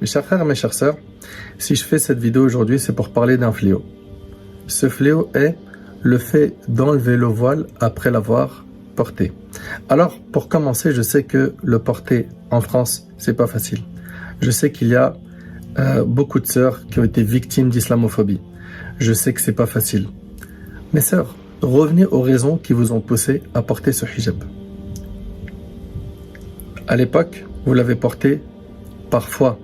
Mes chers frères et mes chères sœurs, si je fais cette vidéo aujourd'hui, c'est pour parler d'un fléau. Ce fléau est le fait d'enlever le voile après l'avoir porté. Alors, pour commencer, je sais que le porter en France, c'est pas facile. Je sais qu'il y a beaucoup de sœurs qui ont été victimes d'islamophobie. Je sais que c'est pas facile. Mes sœurs, revenez aux raisons qui vous ont poussé à porter ce hijab. À l'époque, vous l'avez porté par foi.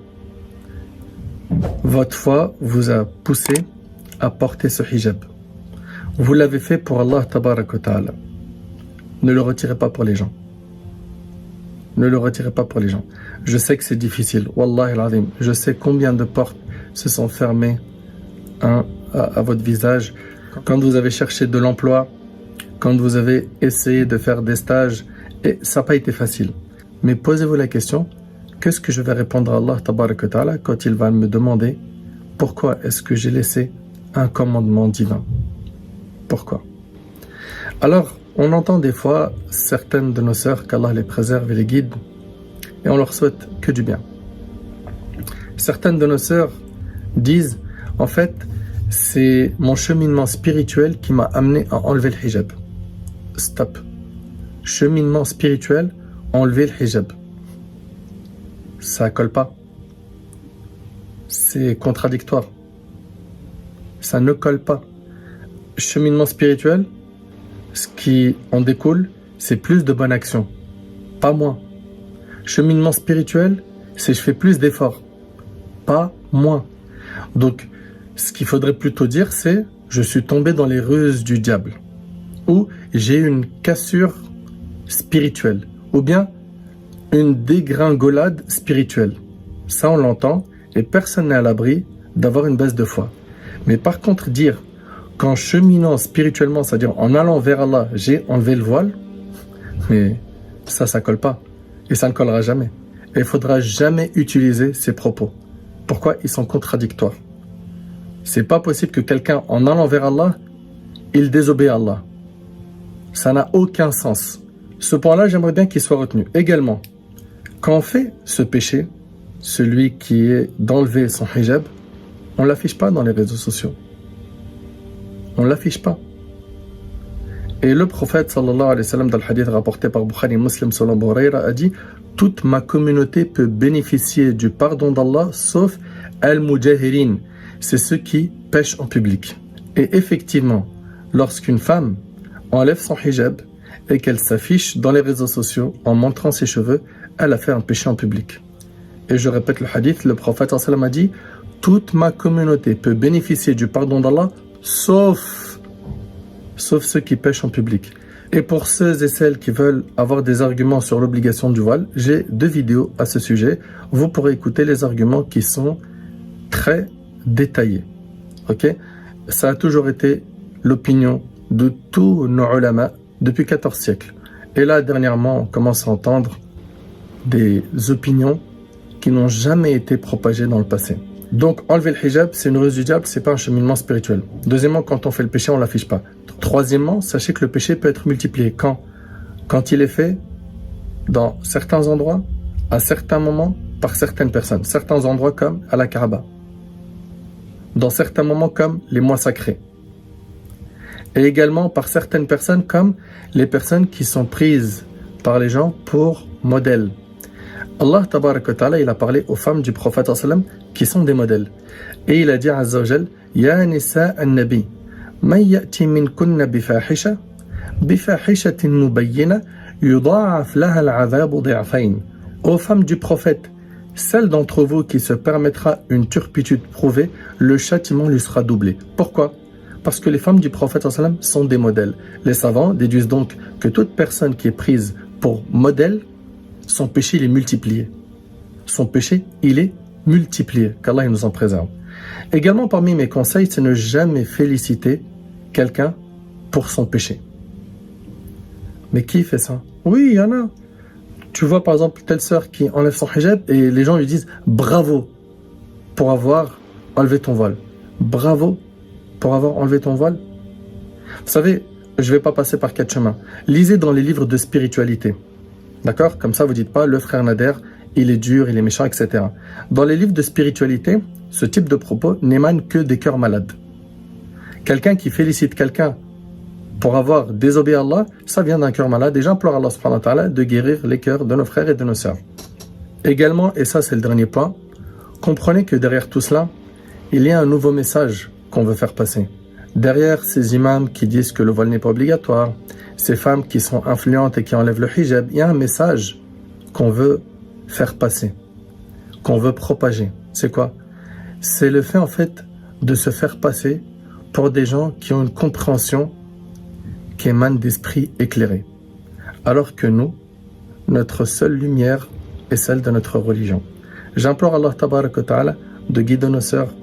Votre foi vous a poussé à porter ce hijab. Vous l'avez fait pour Allah tabarak wa ta'ala. Ne le retirez pas pour les gens. Ne le retirez pas pour les gens. Je sais que c'est difficile. Wallahi al-azim. Je sais combien de portes se sont fermées à votre visage. Quand vous avez cherché de l'emploi, quand vous avez essayé de faire des stages, et ça n'a pas été facile. Mais posez-vous la question, qu'est-ce que je vais répondre à Allah tabarak wa ta'ala quand il va me demander pourquoi est-ce que j'ai laissé un commandement divin? Pourquoi? Alors, on entend des fois certaines de nos sœurs, qu'Allah les préserve et les guide, et on leur souhaite que du bien. Certaines de nos sœurs disent, en fait, c'est mon cheminement spirituel qui m'a amené à enlever le hijab. Stop. Cheminement spirituel, enlever le hijab. Ça colle pas. C'est contradictoire. Ça ne colle pas. Cheminement spirituel, ce qui en découle, c'est plus de bonnes actions, pas moins. Cheminement spirituel, c'est je fais plus d'efforts, pas moins. Donc, ce qu'il faudrait plutôt dire, c'est je suis tombé dans les ruses du diable, ou j'ai une cassure spirituelle, ou bien une dégringolade spirituelle. Ça, on l'entend, et personne n'est à l'abri d'avoir une baisse de foi. Mais par contre, dire qu'en cheminant spirituellement, c'est-à-dire en allant vers Allah, j'ai enlevé le voile, mais ça colle pas. Et ça ne collera jamais. Et il ne faudra jamais utiliser ces propos. Pourquoi? Ils sont contradictoires. C'est pas possible que quelqu'un, en allant vers Allah, il désobéit à Allah. Ça n'a aucun sens. Ce point-là, j'aimerais bien qu'il soit retenu. Également, quand on fait ce péché, celui qui est d'enlever son hijab, on ne l'affiche pas dans les réseaux sociaux. On ne l'affiche pas. Et le prophète sallallahu alayhi wa sallam, dans le hadith rapporté par Bukhari Muslim selon Abu Hurayra, a dit « Toute ma communauté peut bénéficier du pardon d'Allah sauf al-mujahirin ». C'est ceux qui pêchent en public. Et effectivement, lorsqu'une femme enlève son hijab et qu'elle s'affiche dans les réseaux sociaux en montrant ses cheveux, elle a fait un péché en public. Et je répète le hadith, le prophète sallallahu alayhi wa sallam a dit « Toute ma communauté peut bénéficier du pardon d'Allah sauf ceux qui pêchent en public. » Et pour ceux et celles qui veulent avoir des arguments sur l'obligation du voile, j'ai 2 vidéos à ce sujet. Vous pourrez écouter les arguments qui sont très détaillés. Ok? Ça a toujours été l'opinion de tous nos ulama depuis 14 siècles. Et là, dernièrement, on commence à entendre des opinions qui n'ont jamais été propagées dans le passé. Donc, enlever le hijab, c'est une ruse du diable, c'est pas un cheminement spirituel. Deuxièmement, quand on fait le péché, on l'affiche pas. Troisièmement, sachez que le péché peut être multiplié. Quand il est fait dans certains endroits, à certains moments, par certaines personnes. Certains endroits comme à la Kaaba. Dans certains moments comme les mois sacrés. Et également par certaines personnes comme les personnes qui sont prises par les gens pour modèle. Allah tabarak wa ta'ala, il a parlé aux femmes du prophète sallam qui sont des modèles. Et il a dit azza wa jal, Ya nisa an-nabi, man ya'ti minkunna bifahisha, bifahishatin mubayyina, yudha'af laha al-'adhabu dhi'fayn. Aux femmes du prophète, celle d'entre vous qui se permettra une turpitude prouvée, le châtiment lui sera doublé. Pourquoi? Parce que les femmes du prophète sallam sont des modèles. Les savants déduisent donc que toute personne qui est prise pour modèle, son péché, il est multiplié. Son péché, il est multiplié. Qu'Allah nous en préserve. Également, parmi mes conseils, c'est ne jamais féliciter quelqu'un pour son péché. Mais qui fait ça? Oui, il y en a. Tu vois, par exemple, telle sœur qui enlève son hijab et les gens lui disent « Bravo pour avoir enlevé ton voile. Bravo pour avoir enlevé ton voile. » Vous savez, je ne vais pas passer par 4 chemins. Lisez dans les livres de spiritualité. D'accord? Comme ça, vous ne dites pas, le frère Nader, il est dur, il est méchant, etc. Dans les livres de spiritualité, ce type de propos n'émane que des cœurs malades. Quelqu'un qui félicite quelqu'un pour avoir désobéi à Allah, ça vient d'un cœur malade. Et j'implore Allah subhanahu wa ta'ala de guérir les cœurs de nos frères et de nos sœurs. Également, et ça c'est le dernier point, comprenez que derrière tout cela, il y a un nouveau message qu'on veut faire passer. Derrière ces imams qui disent que le voile n'est pas obligatoire, ces femmes qui sont influentes et qui enlèvent le hijab, il y a un message qu'on veut faire passer, qu'on veut propager. C'est quoi? C'est le fait en fait de se faire passer pour des gens qui ont une compréhension qui émane d'esprits éclairés. Alors que nous, notre seule lumière est celle de notre religion. J'implore Allah tabarak wa ta'ala de guider nos sœurs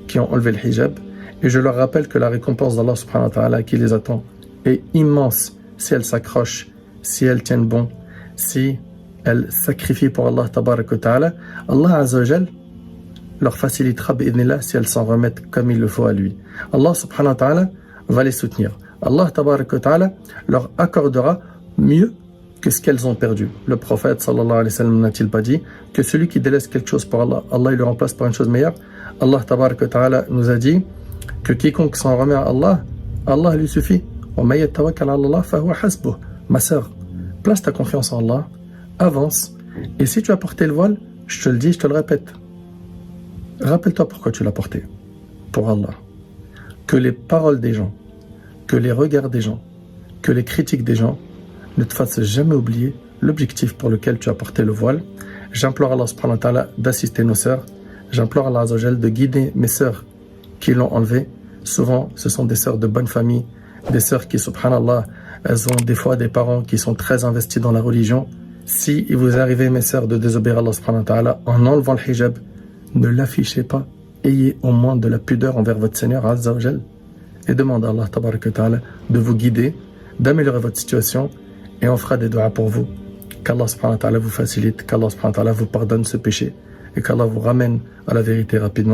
qui ont enlevé le hijab et je leur rappelle que la récompense d'Allah subhanahu wa ta'ala qui les attend est immense si elles s'accrochent, si elles tiennent bon, si elles sacrifient pour Allah tabarak wa ta'ala. Allah azza wa jal leur facilitera bi'idhnillah si elles s'en remettent comme il le faut à lui. Allah subhanahu wa ta'ala va les soutenir. Allah tabarak wa ta'ala leur accordera mieux que ce qu'elles ont perdu. Le prophète sallallahu alayhi wa sallam n'a-t-il pas dit que celui qui délaisse quelque chose pour Allah, Allah il le remplace par une chose meilleure? Allah tabarak wa ta'ala nous a dit que quiconque s'en remet à Allah, Allah lui suffit. Ma sœur, place ta confiance en Allah, avance, et si tu as porté le voile, je te le dis, je te le répète, rappelle-toi pourquoi tu l'as porté. Pour Allah. Que les paroles des gens, que les regards des gens, que les critiques des gens ne te fassent jamais oublier l'objectif pour lequel tu as porté le voile. J'implore Allah subhanahu wa ta'ala d'assister nos sœurs. J'implore Allah azza wa jal de guider mes sœurs qui l'ont enlevé. Souvent, ce sont des sœurs de bonne famille, des sœurs qui, subhanallah, elles ont des fois des parents qui sont très investis dans la religion. Si il vous arrive, mes sœurs, de désobéir à Allah subhanahu wa ta'ala en enlevant le hijab, ne l'affichez pas. Ayez au moins de la pudeur envers votre Seigneur azza wa jal et demandez à Allah tabarak wa ta'ala de vous guider, d'améliorer votre situation et on fera des doigts pour vous. Qu'Allah subhanahu wa ta'ala vous facilite, qu'Allah subhanahu wa ta'ala vous pardonne ce péché et qu'Allah vous ramène à la vérité rapidement.